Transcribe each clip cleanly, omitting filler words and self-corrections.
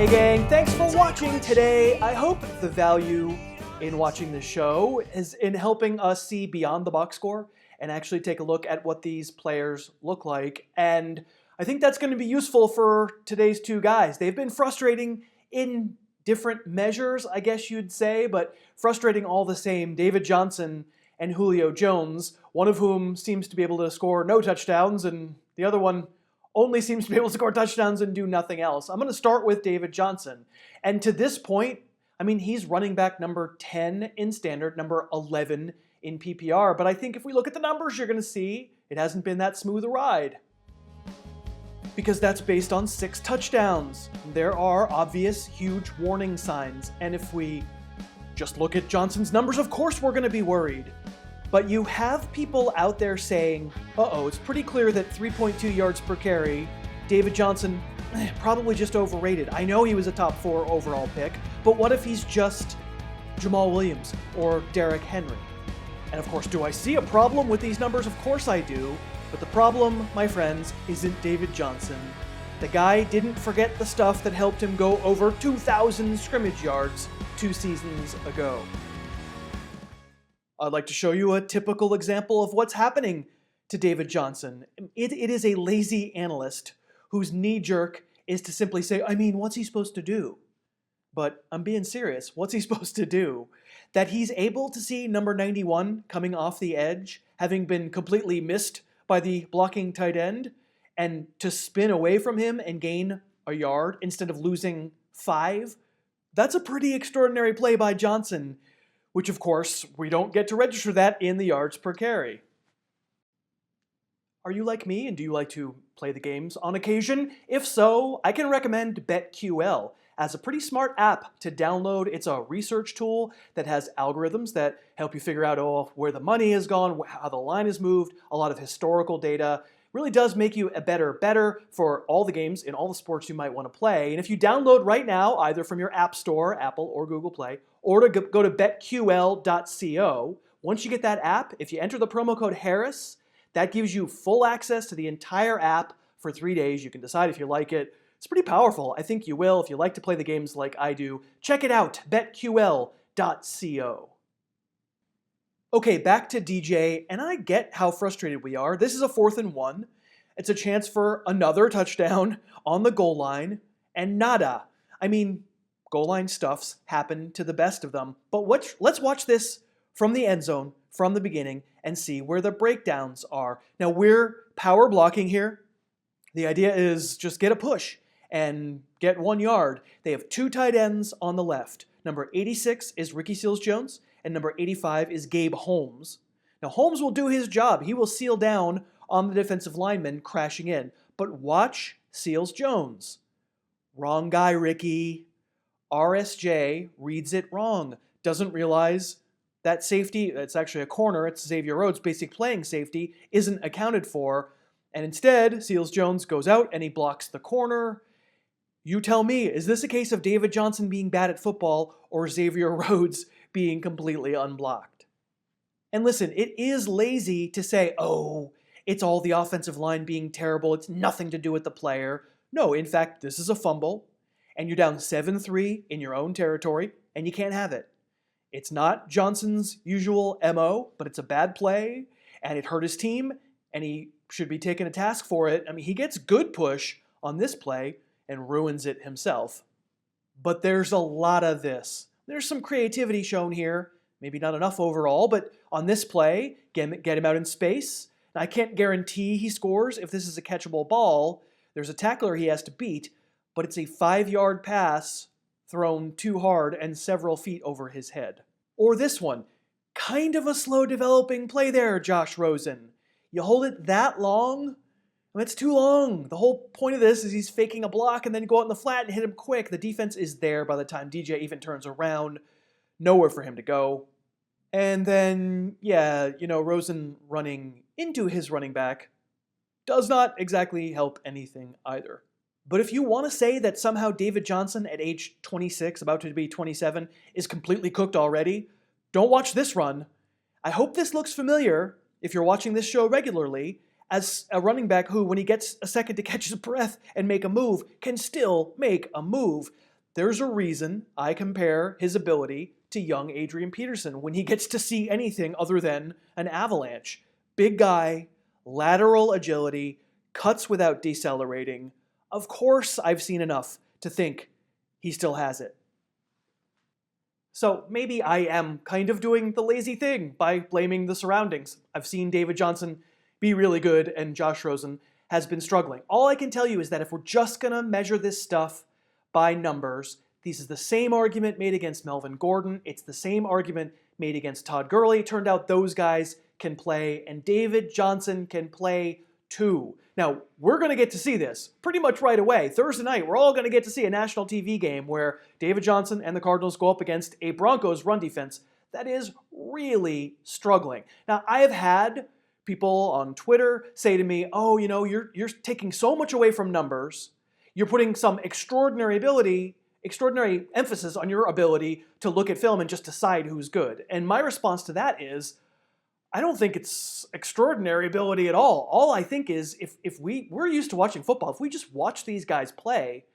Hey gang, thanks for watching today. I hope the value in watching the show is in helping us see beyond the box score and actually take a look at what these players look like. And I think that's going to be useful for today's two guys. They've been frustrating in different measures, I guess you'd say, but frustrating all the same. David Johnson and Julio Jones, one of whom seems to be able to score no touchdowns and the other one only seems to be able to score touchdowns and do nothing else. I'm going to start with David Johnson. And to this point, I mean, he's running back number 10 in standard, number 11 in PPR. But I think if we look at the numbers, you're going to see it hasn't been that smooth a ride. Because that's based on 6 touchdowns. There are obvious, huge warning signs. And if we just look at Johnson's numbers, of course we're going to be worried. But you have people out there saying, uh-oh, it's pretty clear that 3.2 yards per carry, David Johnson, probably just overrated. I know he was a top 4 overall pick, but what if he's just Jamal Williams or Derrick Henry? And of course, do I see a problem with these numbers? Of course I do. But the problem, my friends, isn't David Johnson. The guy didn't forget the stuff that helped him go over 2,000 scrimmage yards 2 seasons ago. I'd like to show you a typical example of what's happening to David Johnson. It is a lazy analyst whose knee-jerk is to simply say, I mean, what's he supposed to do? But I'm being serious. What's he supposed to do? That he's able to see number 91 coming off the edge, having been completely missed by the blocking tight end, and to spin away from him and gain a yard instead of losing 5? That's a pretty extraordinary play by Johnson, which of course, we don't get to register that in the yards per carry. Are you like me and do you like to play the games on occasion? If so, I can recommend BetQL as a pretty smart app to download. It's a research tool that has algorithms that help you figure out where the money has gone, how the line has moved, a lot of historical data. Really does make you a better for all the games in all the sports you might want to play. And if you download right now, either from your app store, Apple or Google Play, or to go to betql.co, once you get that app, if you enter the promo code Harris, that gives you full access to the entire app for 3 days. You can decide if you like it. It's pretty powerful. I think you will. If you like to play the games like I do, check it out, betql.co. Okay, back to DJ, and I get how frustrated we are. This is a 4th and 1. It's a chance for another touchdown on the goal line, and nada. I mean, goal line stuffs happen to the best of them, but let's watch this from the end zone, from the beginning, and see where the breakdowns are. Now, we're power blocking here. The idea is just get a push and get 1 yard. They have 2 tight ends on the left. Number 86 is Ricky Seals-Jones, and number 85 is Gabe Holmes. Now, Holmes will do his job. He will seal down on the defensive lineman crashing in. But watch Seals-Jones. Wrong guy, Ricky. RSJ reads it wrong. Doesn't realize that safety, it's actually a corner, it's Xavier Rhodes' basic playing safety, isn't accounted for. And instead, Seals-Jones goes out and he blocks the corner. You tell me, is this a case of David Johnson being bad at football or Xavier Rhodes being completely unblocked? And listen, it is lazy to say, oh, it's all the offensive line being terrible, it's nothing to do with the player. No, in fact, this is a fumble, and you're down 7-3 in your own territory, and you can't have it. It's not Johnson's usual MO, but it's a bad play, and it hurt his team, and he should be taken to task for it. I mean, he gets good push on this play and ruins it himself. But there's a lot of this. There's some creativity shown here, maybe not enough overall, but on this play, get him out in space. Now, I can't guarantee he scores if this is a catchable ball. There's a tackler he has to beat, but it's a 5-yard pass thrown too hard and several feet over his head. Or this one, kind of a slow developing play there, Josh Rosen. You hold it that long? I mean, it's too long. The whole point of this is he's faking a block and then go out in the flat and hit him quick. The defense is there by the time DJ even turns around. Nowhere for him to go. And then, Rosen running into his running back does not exactly help anything either. But if you want to say that somehow David Johnson at age 26, about to be 27, is completely cooked already, don't watch this run. I hope this looks familiar, if you're watching this show regularly, as a running back who, when he gets a second to catch his breath and make a move, can still make a move. There's a reason I compare his ability to young Adrian Peterson when he gets to see anything other than an avalanche. Big guy, lateral agility, cuts without decelerating. Of course, I've seen enough to think he still has it. So maybe I am kind of doing the lazy thing by blaming the surroundings. I've seen David Johnson be really good and Josh Rosen has been struggling. All I can tell you is that if we're just going to measure this stuff by numbers, this is the same argument made against Melvin Gordon. It's the same argument made against Todd Gurley. It turned out those guys can play, and David Johnson can play too. Now, we're going to get to see this pretty much right away. Thursday night, we're all going to get to see a national TV game where David Johnson and the Cardinals go up against a Broncos run defense that is really struggling. Now, I have had people on Twitter say to me, oh, you're taking so much away from numbers. You're putting some extraordinary emphasis on your ability to look at film and just decide who's good. And my response to that is, I don't think it's extraordinary ability at all. All I think is if we're used to watching football, if we just watch these guys play,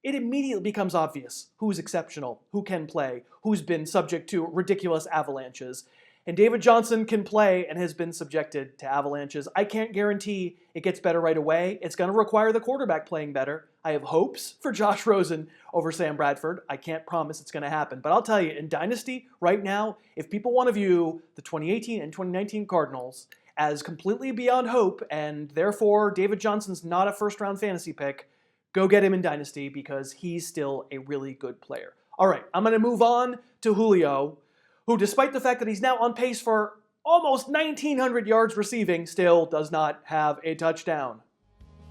it immediately becomes obvious who's exceptional, who can play, who's been subject to ridiculous avalanches. And David Johnson can play and has been subjected to avalanches. I can't guarantee it gets better right away. It's going to require the quarterback playing better. I have hopes for Josh Rosen over Sam Bradford. I can't promise it's going to happen. But I'll tell you, in Dynasty, right now, if people want to view the 2018 and 2019 Cardinals as completely beyond hope, and therefore David Johnson's not a first-round fantasy pick, go get him in Dynasty because he's still a really good player. All right, I'm going to move on to Julio, who, despite the fact that he's now on pace for almost 1,900 yards receiving, still does not have a touchdown.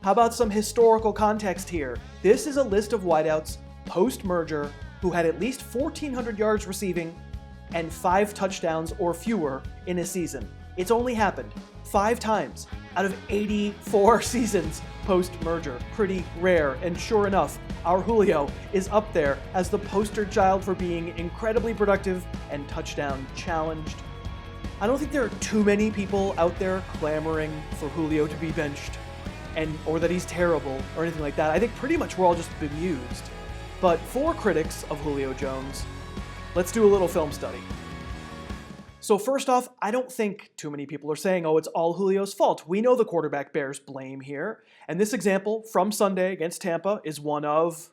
How about some historical context here? This is a list of wideouts post-merger who had at least 1,400 yards receiving and 5 touchdowns or fewer in a season. It's only happened 5 times out of 84 seasons post-merger. Pretty rare, and sure enough, our Julio is up there as the poster child for being incredibly productive and touchdown challenged. I don't think there are too many people out there clamoring for Julio to be benched or that he's terrible or anything like that. I think pretty much we're all just bemused. But for critics of Julio Jones, let's do a little film study. So first off, I don't think too many people are saying, oh, it's all Julio's fault. We know the quarterback bears blame here. And this example from Sunday against Tampa is one of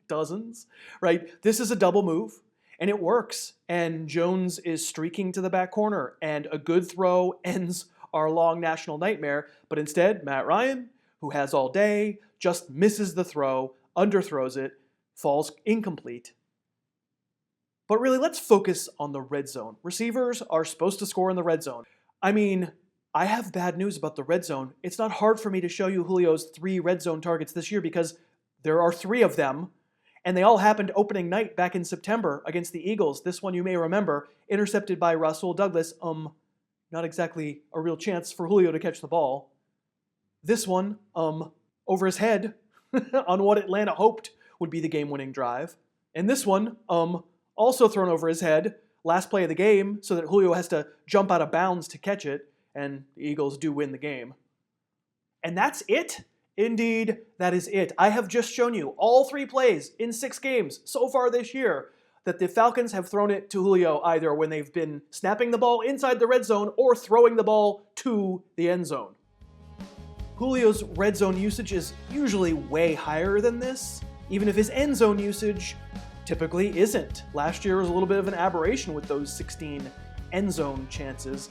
dozens, right? This is a double move, and it works. And Jones is streaking to the back corner, and a good throw ends our long national nightmare. But instead, Matt Ryan, who has all day, just misses the throw, underthrows it, falls incomplete. But really, let's focus on the red zone. Receivers are supposed to score in the red zone. I mean, I have bad news about the red zone. It's not hard for me to show you Julio's 3 red zone targets this year because there are 3 of them, and they all happened opening night back in September against the Eagles. This one, you may remember, intercepted by Rasul Douglas. Not exactly a real chance for Julio to catch the ball. This one, over his head on what Atlanta hoped would be the game-winning drive. And this one, also thrown over his head, last play of the game, so that Julio has to jump out of bounds to catch it, and the Eagles do win the game. And that's it? Indeed, that is it. I have just shown you all 3 plays in 6 games so far this year that the Falcons have thrown it to Julio either when they've been snapping the ball inside the red zone or throwing the ball to the end zone. Julio's red zone usage is usually way higher than this, even if his end zone usage typically isn't. Last year was a little bit of an aberration with those 16 end zone chances.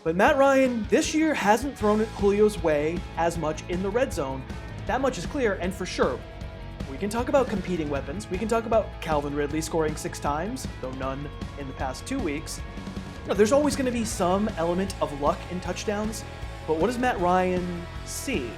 But Matt Ryan this year hasn't thrown it Julio's way as much in the red zone. That much is clear, and for sure, we can talk about competing weapons. We can talk about Calvin Ridley scoring 6 times, though none in the past 2 weeks. There's always going to be some element of luck in touchdowns, but what does Matt Ryan see?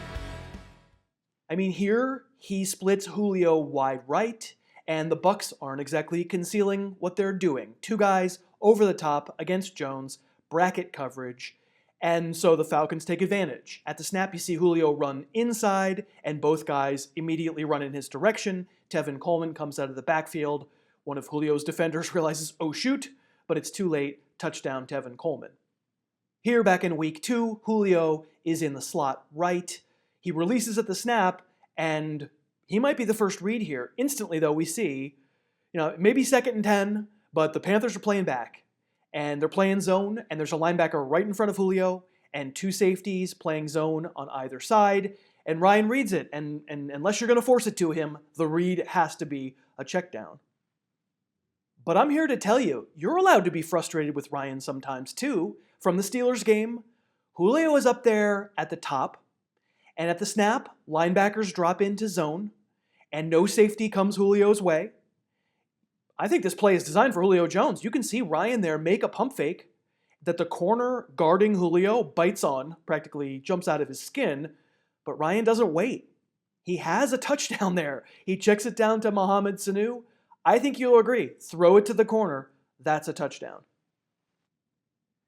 I mean, here he splits Julio wide right, and the Bucs aren't exactly concealing what they're doing. 2 guys over the top against Jones, bracket coverage, and so the Falcons take advantage. At the snap, you see Julio run inside, and both guys immediately run in his direction. Tevin Coleman comes out of the backfield. One of Julio's defenders realizes, oh shoot, but it's too late. Touchdown, Tevin Coleman. Here, back in week 2, Julio is in the slot right. He releases at the snap, and He might be the first read here. Instantly, though, we see, maybe 2nd and 10, but the Panthers are playing back. And they're playing zone, and there's a linebacker right in front of Julio, and 2 safeties playing zone on either side. And Ryan reads it, and unless you're going to force it to him, the read has to be a check down. But I'm here to tell you, you're allowed to be frustrated with Ryan sometimes too. From the Steelers game, Julio is up there at the top, and at the snap, linebackers drop into zone, and no safety comes Julio's way. I think this play is designed for Julio Jones. You can see Ryan there make a pump fake that the corner guarding Julio bites on, practically jumps out of his skin, but Ryan doesn't wait. He has a touchdown there. He checks it down to Mohamed Sanu. I think you'll agree. Throw it to the corner. That's a touchdown.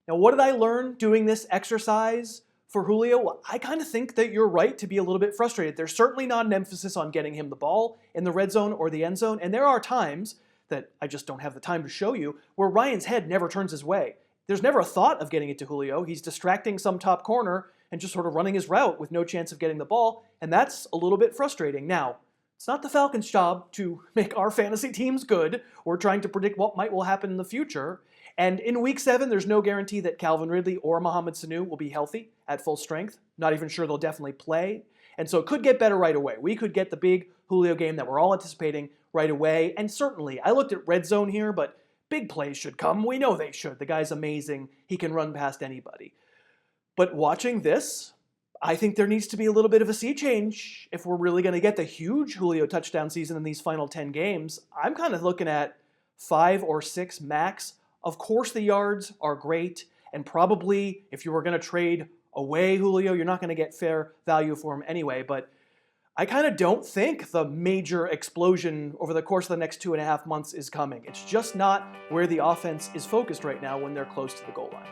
Now, what did I learn doing this exercise for Julio? Well, I kind of think that you're right to be a little bit frustrated. There's certainly not an emphasis on getting him the ball in the red zone or the end zone, and there are times that I just don't have the time to show you where Ryan's head never turns his way. There's never a thought of getting it to Julio. He's distracting some top corner and just sort of running his route with no chance of getting the ball, and that's a little bit frustrating. Now, it's not the Falcons' job to make our fantasy teams good or trying to predict what will happen in the future. And in Week 7, there's no guarantee that Calvin Ridley or Mohamed Sanu will be healthy at full strength. Not even sure they'll definitely play. And so it could get better right away. We could get the big Julio game that we're all anticipating right away. And certainly, I looked at red zone here, but big plays should come. We know they should. The guy's amazing. He can run past anybody. But watching this, I think there needs to be a little bit of a sea change if we're really going to get the huge Julio touchdown season in these final 10 games. I'm kind of looking at 5 or 6 max. Of course, the yards are great, and probably if you were going to trade away Julio, you're not going to get fair value for him anyway, but I kind of don't think the major explosion over the course of the next 2.5 months is coming. It's just not where the offense is focused right now when they're close to the goal line.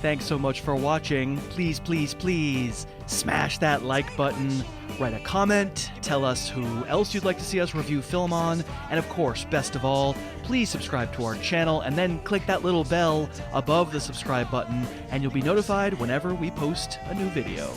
Thanks so much for watching. Please, please, please smash that like button, write a comment, tell us who else you'd like to see us review film on, and of course, best of all, please subscribe to our channel and then click that little bell above the subscribe button and you'll be notified whenever we post a new video.